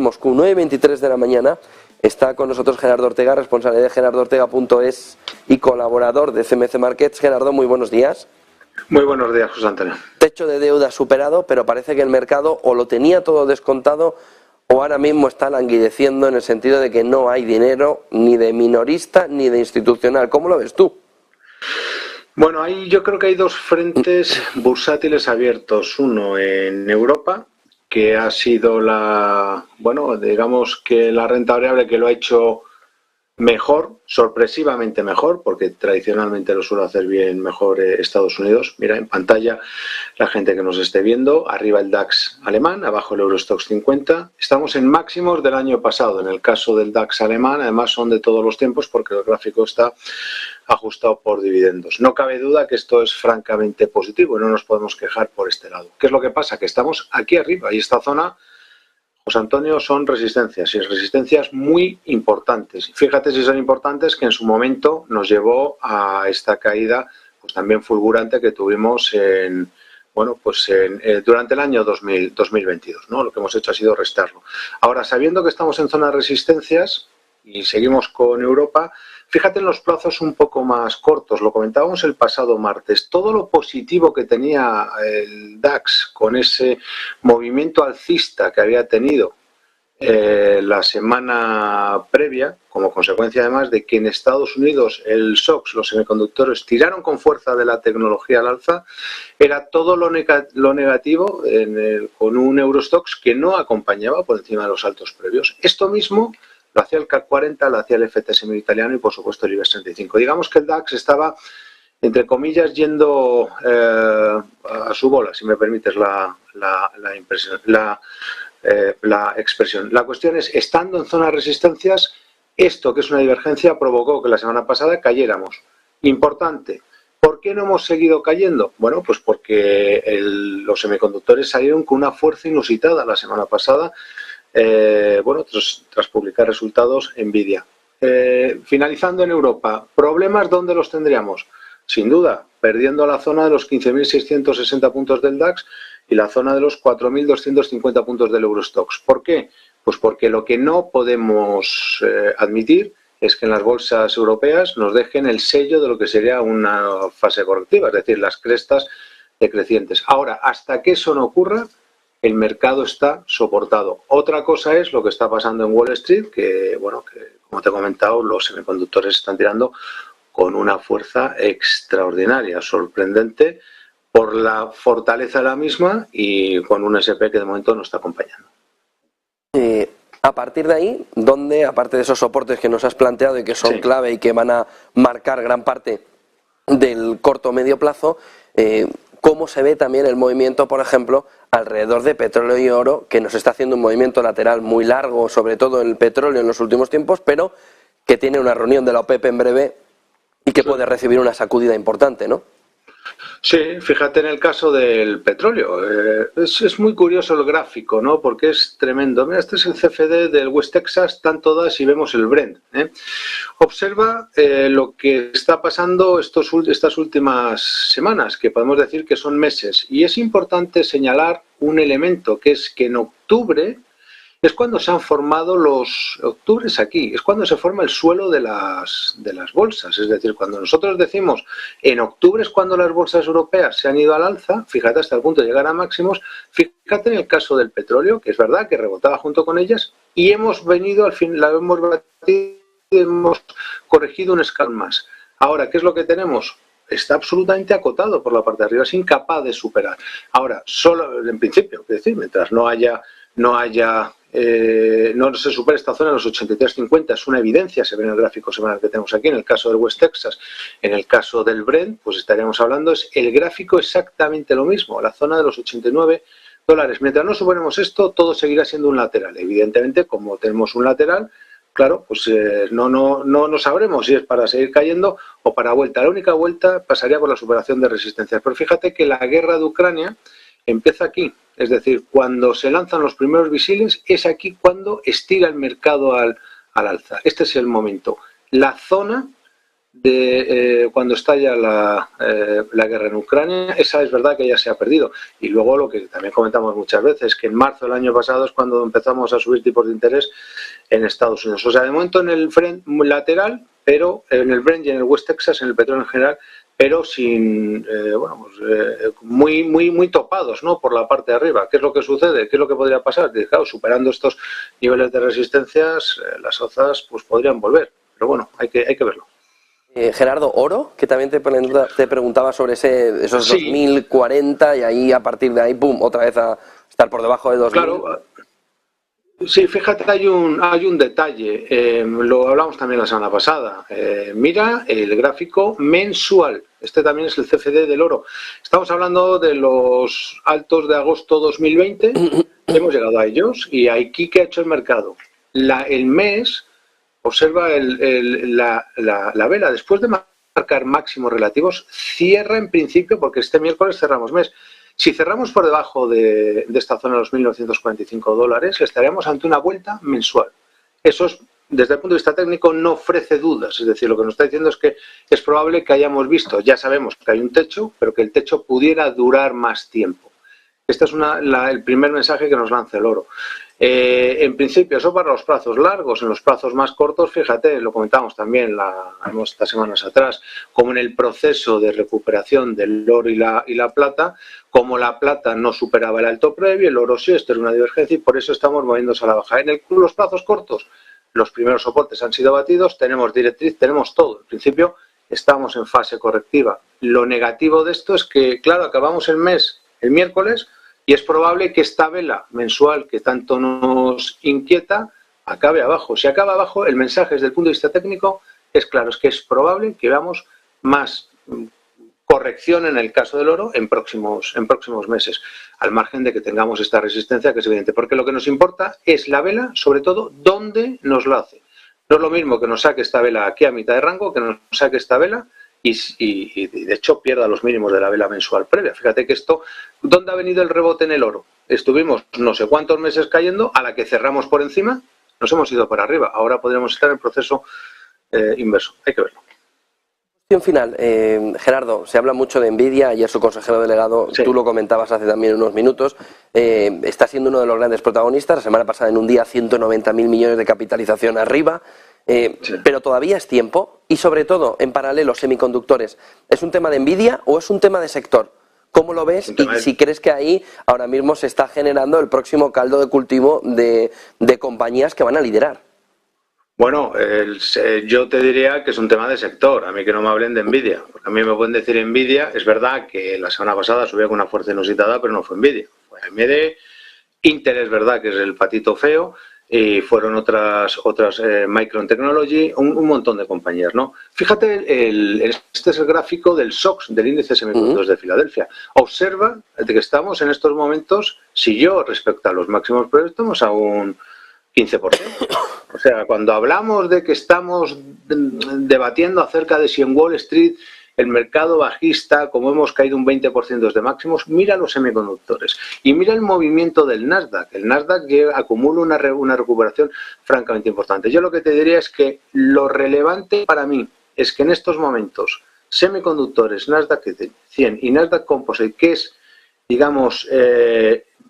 Moscú, 9:23 de la mañana. Está con nosotros Gerardo Ortega, responsable de gerardoortega.es y colaborador de CMC Markets. Gerardo, muy buenos días. Muy buenos días, José Antonio. Techo de deuda superado, pero parece que el mercado o lo tenía todo descontado o ahora mismo está languideciendo en el sentido de que no hay dinero ni de minorista ni de institucional. ¿Cómo lo ves tú? Bueno, yo creo que hay dos frentes bursátiles abiertos. Uno en Europa, que ha sido digamos que la renta variable que lo ha hecho mejor, sorpresivamente mejor, porque tradicionalmente lo suele hacer bien mejor Estados Unidos. Mira en pantalla la gente que nos esté viendo, arriba el DAX alemán, abajo el Eurostoxx 50. Estamos en máximos del año pasado. En el caso del DAX alemán, además son de todos los tiempos porque el gráfico está ajustado por dividendos. No cabe duda que esto es francamente positivo y no nos podemos quejar por este lado. ¿Qué es lo que pasa? Que estamos aquí arriba y esta zona, José Antonio, son resistencias y resistencias muy importantes. Fíjate si son importantes que en su momento nos llevó a esta caída pues también fulgurante que tuvimos durante el año 2022, ¿no? Lo que hemos hecho ha sido restarlo. Ahora, sabiendo que estamos en zona de resistencias y seguimos con Europa, fíjate en los plazos un poco más cortos, lo comentábamos el pasado martes, todo lo positivo que tenía el DAX con ese movimiento alcista que había tenido la semana previa, como consecuencia además de que en Estados Unidos el SOX, los semiconductores, tiraron con fuerza de la tecnología al alza, era todo lo negativo con un Eurostoxx que no acompañaba por encima de los altos previos. Esto mismo lo hacía el CAC 40, lo hacía el FTSE italiano y por supuesto el IBEX 35. Digamos que el DAX estaba, entre comillas, yendo a su bola, si me permites la expresión. La cuestión es, estando en zona de resistencias, esto que es una divergencia provocó que la semana pasada cayéramos. Importante. ¿Por qué no hemos seguido cayendo? Bueno, pues porque los semiconductores salieron con una fuerza inusitada la semana pasada, tras publicar resultados Nvidia. Finalizando en Europa, ¿problemas dónde los tendríamos? Sin duda, perdiendo la zona de los 15.660 puntos del DAX y la zona de los 4.250 puntos del Eurostoxx. ¿Por qué? Pues porque lo que no podemos admitir es que en las bolsas europeas nos dejen el sello de lo que sería una fase correctiva, es decir, las crestas decrecientes. Ahora, hasta que eso no ocurra, el mercado está soportado. Otra cosa es lo que está pasando en Wall Street, que como te he comentado, los semiconductores están tirando con una fuerza extraordinaria, sorprendente, por la fortaleza de la misma y con un SP que de momento no está acompañando. A partir de ahí, ¿dónde, aparte de esos soportes que nos has planteado y que son clave y que van a marcar gran parte del corto o medio plazo, cómo se ve también el movimiento, por ejemplo, alrededor de petróleo y oro, que nos está haciendo un movimiento lateral muy largo, sobre todo el petróleo en los últimos tiempos, pero que tiene una reunión de la OPEP en breve y que puede recibir una sacudida importante, ¿no? Sí, fíjate en el caso del petróleo. Es muy curioso el gráfico, ¿no? Porque es tremendo. Mira, este es el CFD del West Texas, tanto da si vemos el Brent. Observa lo que está pasando estas últimas semanas, que podemos decir que son meses. Y es importante señalar un elemento, que es que en octubre es cuando se han formado octubres aquí, es cuando se forma el suelo de las bolsas. Es decir, cuando nosotros decimos en octubre es cuando las bolsas europeas se han ido al alza, fíjate hasta el punto de llegar a máximos, fíjate en el caso del petróleo, que es verdad que rebotaba junto con ellas, y hemos venido al fin, la hemos batido, hemos corregido un escalón más. Ahora, ¿qué es lo que tenemos? Está absolutamente acotado por la parte de arriba, es incapaz de superar. Ahora, solo en principio, es decir, mientras no se supera esta zona de los 83.50, es una evidencia, se ve en el gráfico semanal que tenemos aquí, en el caso del West Texas, en el caso del Brent, pues estaríamos hablando, es el gráfico exactamente lo mismo, la zona de los $89. Mientras no superemos esto, todo seguirá siendo un lateral. Evidentemente, como tenemos un lateral, claro, pues no sabremos si es para seguir cayendo o para vuelta. La única vuelta pasaría por la superación de resistencias. Pero fíjate que la guerra de Ucrania empieza aquí. Es decir, cuando se lanzan los primeros misiles, es aquí cuando estira el mercado al alza. Este es el momento. La zona de cuando estalla la guerra en Ucrania, esa es verdad que ya se ha perdido. Y luego lo que también comentamos muchas veces, que en marzo del año pasado es cuando empezamos a subir tipos de interés en Estados Unidos. O sea, de momento en el Brent lateral, pero en el Brent y en el West Texas, en el petróleo en general, pero sin muy topados, ¿no?, por la parte de arriba. ¿Qué es lo que sucede? ¿Qué es lo que podría pasar? Claro, superando estos niveles de resistencias, las alzas pues podrían volver. Pero bueno, hay que verlo. Gerardo, oro, que también te preguntaba sobre esos Sí. 2040 y ahí a partir de ahí, pum, otra vez a estar por debajo de 2000. Claro. Sí, fíjate, hay un detalle, lo hablamos también la semana pasada. Mira el gráfico mensual, este también es el CFD del oro. Estamos hablando de los altos de agosto 2020, hemos llegado a ellos, y aquí, ¿qué ha hecho el mercado? El mes, observa la vela, después de marcar máximos relativos, cierra en principio, porque este miércoles cerramos mes. Si cerramos por debajo de esta zona de los $1.945, estaríamos ante una vuelta mensual. Eso es, desde el punto de vista técnico, no ofrece dudas. Es decir, lo que nos está diciendo es que es probable que hayamos visto, ya sabemos que hay un techo, pero que el techo pudiera durar más tiempo. Este es el primer mensaje que nos lanza el oro. En principio, eso para los plazos largos. En los plazos más cortos, fíjate, lo comentamos también estas semanas atrás, como en el proceso de recuperación del oro y la plata, como la plata no superaba el alto previo, el oro sí, esto era una divergencia y por eso estamos moviéndose a la baja. En los plazos cortos, los primeros soportes han sido batidos, tenemos directriz, tenemos todo. En principio, estamos en fase correctiva. Lo negativo de esto es que, claro, acabamos el mes el miércoles, y es probable que esta vela mensual que tanto nos inquieta acabe abajo. Si acaba abajo, el mensaje desde el punto de vista técnico es claro, es que es probable que veamos más corrección en el caso del oro en próximos meses, al margen de que tengamos esta resistencia, que es evidente. Porque lo que nos importa es la vela, sobre todo, dónde nos la hace. No es lo mismo que nos saque esta vela aquí a mitad de rango, que nos saque esta vela y de hecho pierda los mínimos de la vela mensual previa. Fíjate que esto, ¿dónde ha venido el rebote en el oro? Estuvimos no sé cuántos meses cayendo, a la que cerramos por encima, nos hemos ido para arriba. Ahora podríamos estar en el proceso inverso. Hay que verlo. En final, Gerardo, se habla mucho de Nvidia, ayer su consejero delegado, sí, tú lo comentabas hace también unos minutos, está siendo uno de los grandes protagonistas, la semana pasada en un día 190.000 millones de capitalización arriba, sí, pero todavía es tiempo y sobre todo, en paralelo, semiconductores, ¿es un tema de Nvidia o es un tema de sector? ¿Cómo lo ves? Y si crees que ahí ahora mismo se está generando el próximo caldo de cultivo de compañías que van a liderar. Bueno, yo te diría que es un tema de sector, a mí que no me hablen de Nvidia, porque a mí me pueden decir Nvidia, es verdad que la semana pasada subía con una fuerza inusitada, pero no fue Nvidia, fue AMD, Intel es verdad que es el patito feo, y fueron otras Micron Technology, un montón de compañías, ¿no? Fíjate, este es el gráfico del SOX, del índice de semiconductores de Filadelfia. Observa de que estamos en estos momentos, si yo respecto a los máximos previos, estamos a un 15%. O sea, cuando hablamos de que estamos debatiendo acerca de si en Wall Street el mercado bajista, como hemos caído un 20% desde máximos, mira los semiconductores y mira el movimiento del Nasdaq. El Nasdaq acumula una recuperación francamente importante. Yo lo que te diría es que lo relevante para mí es que en estos momentos semiconductores, Nasdaq 100 y Nasdaq Composite, que es, digamos,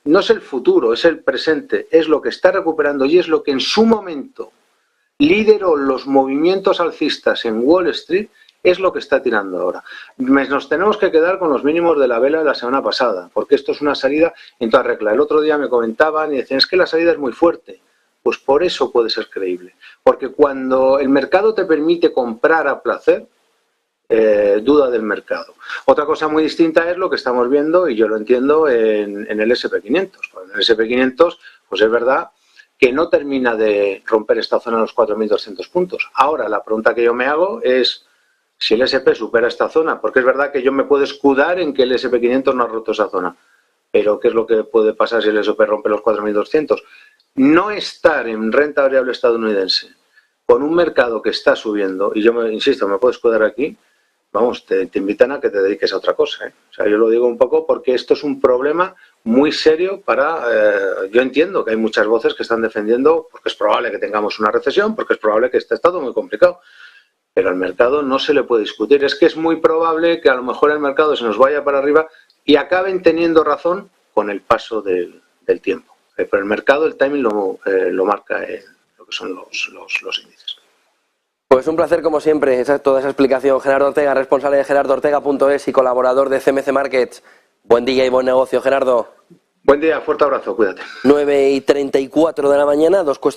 no es el futuro, es el presente, es lo que está recuperando y es lo que en su momento lideró los movimientos alcistas en Wall Street, es lo que está tirando ahora. Nos tenemos que quedar con los mínimos de la vela de la semana pasada, porque esto es una salida en toda regla. El otro día me comentaban y decían, es que la salida es muy fuerte. Pues por eso puede ser creíble. Porque cuando el mercado te permite comprar a placer, duda del mercado. Otra cosa muy distinta es lo que estamos viendo, y yo lo entiendo, en el SP500. En el SP500, pues es verdad que no termina de romper esta zona de los 4.200 puntos. Ahora, la pregunta que yo me hago es si el SP supera esta zona, porque es verdad que yo me puedo escudar en que el SP500 no ha roto esa zona, pero ¿qué es lo que puede pasar si el SP rompe los 4.200? No estar en renta variable estadounidense con un mercado que está subiendo, y yo insisto, me puedo escudar aquí, vamos, te invitan a que te dediques a otra cosa, ¿eh? O sea, yo lo digo un poco porque esto es un problema muy serio para... yo entiendo que hay muchas voces que están defendiendo porque es probable que tengamos una recesión, porque es probable que esté estado muy complicado. pero al mercado no se le puede discutir. Es que es muy probable que a lo mejor el mercado se nos vaya para arriba y acaben teniendo razón con el paso del tiempo. Pero el mercado, el timing lo marca lo que son los índices. Pues un placer como siempre, toda esa explicación. Gerardo Ortega, responsable de gerardoortega.es y colaborador de CMC Markets. Buen día y buen negocio, Gerardo. Buen día, fuerte abrazo, cuídate. 9:34 de la mañana, 2 cuestiones.